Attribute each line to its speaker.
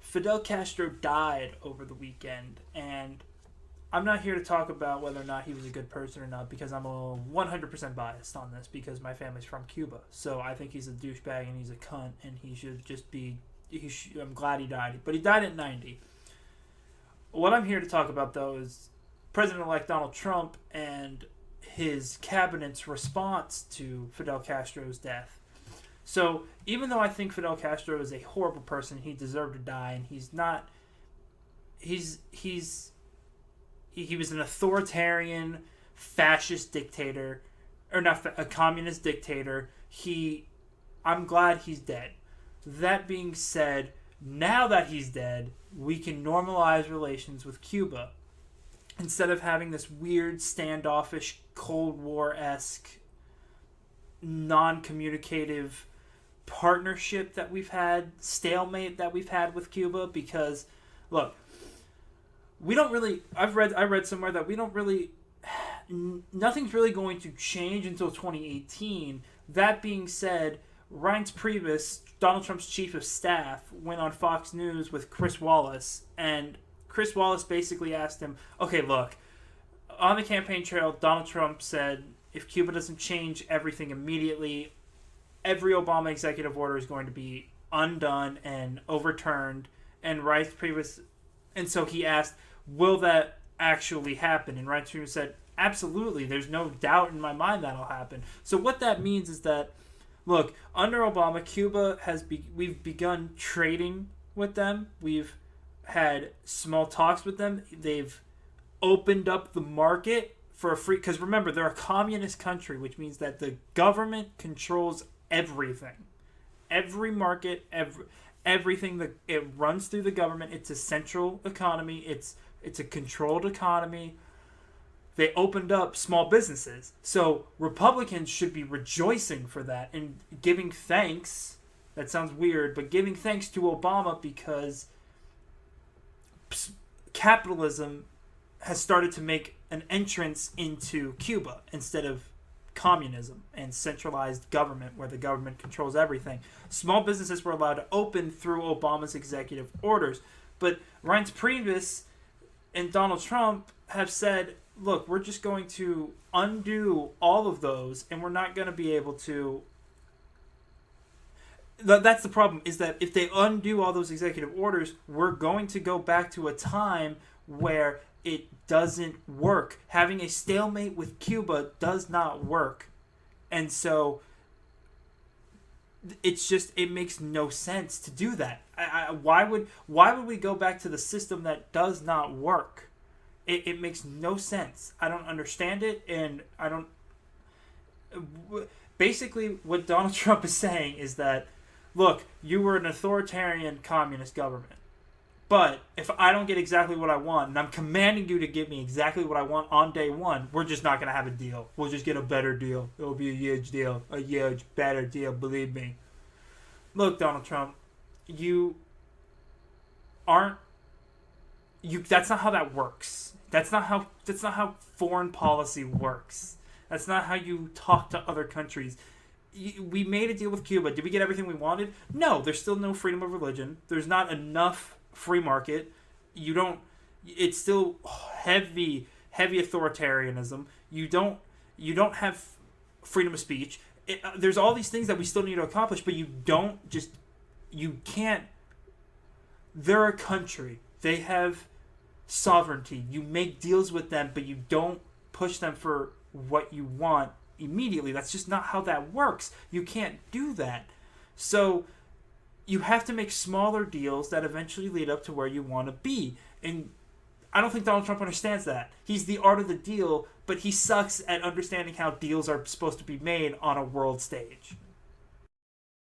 Speaker 1: Fidel Castro died over the weekend, and I'm not here to talk about whether or not he was a good person or not, because I'm a 100% biased on this, because my family's from Cuba. So I think he's a douchebag and he's a cunt, and he should just be... I'm glad he died. But he died at 90. What I'm here to talk about, though, is President-elect Donald Trump and his cabinet's response to Fidel Castro's death. So even though I think Fidel Castro is a horrible person, he deserved to die, and he's not... He was an authoritarian, fascist dictator, or not a communist dictator. I'm glad he's dead. That being said, now that he's dead, we can normalize relations with Cuba. Instead of having this weird, standoffish, Cold War-esque, non-communicative partnership that we've had, stalemate that we've had with Cuba, because, look, we don't really... I read somewhere that we don't really... Nothing's really going to change until 2018. That being said, Reince Priebus, Donald Trump's chief of staff, went on Fox News with Chris Wallace, and Chris Wallace basically asked him, okay, look, on the campaign trail, Donald Trump said, if Cuba doesn't change everything immediately, every Obama executive order is going to be undone and overturned. And Reince Priebus... And so he asked, will that actually happen? And Reince Priebus said, absolutely. There's no doubt in my mind that'll happen. So what that means is that, look, under Obama, Cuba we've begun trading with them. We've had small talks with them. They've opened up the market for a free... Because remember, they're a communist country, which means that the government controls everything. Every market, everything that it runs through the government. It's a central economy. It's a controlled economy. They opened up small businesses. So Republicans should be rejoicing for that and giving thanks. That sounds weird, but giving thanks to Obama, because capitalism has started to make an entrance into Cuba instead of communism and centralized government where the government controls everything. Small businesses were allowed to open through Obama's executive orders. But Reince Priebus and Donald Trump have said, look, we're just going to undo all of those, and we're not going to be able to... That's the problem, is that if they undo all those executive orders, we're going to go back to a time where it doesn't work. Having a stalemate with Cuba does not work. And so it makes no sense to do that. Why would we go back to the system that does not work? It makes no sense. I don't understand it, and I don't... Basically, what Donald Trump is saying is that, look, you were an authoritarian communist government, but if I don't get exactly what I want, and I'm commanding you to give me exactly what I want on day one, we're just not going to have a deal. We'll just get a better deal. It'll be a huge deal. A huge, better deal, believe me. Look, Donald Trump, that's not how that works. That's not how foreign policy works. That's not how you talk to other countries. We made a deal with Cuba. Did we get everything we wanted? No, there's still no freedom of religion. There's not enough free market. It's still heavy authoritarianism. You don't have freedom of speech. There's all these things that we still need to accomplish, but you can't. They're a country. They have sovereignty. You make deals with them, but you don't push them for what you want immediately. That's just not how that works. You can't do that. So you have to make smaller deals that eventually lead up to where you want to be. And I don't think Donald Trump understands that. He's the art of the deal, but he sucks at understanding how deals are supposed to be made on a world stage.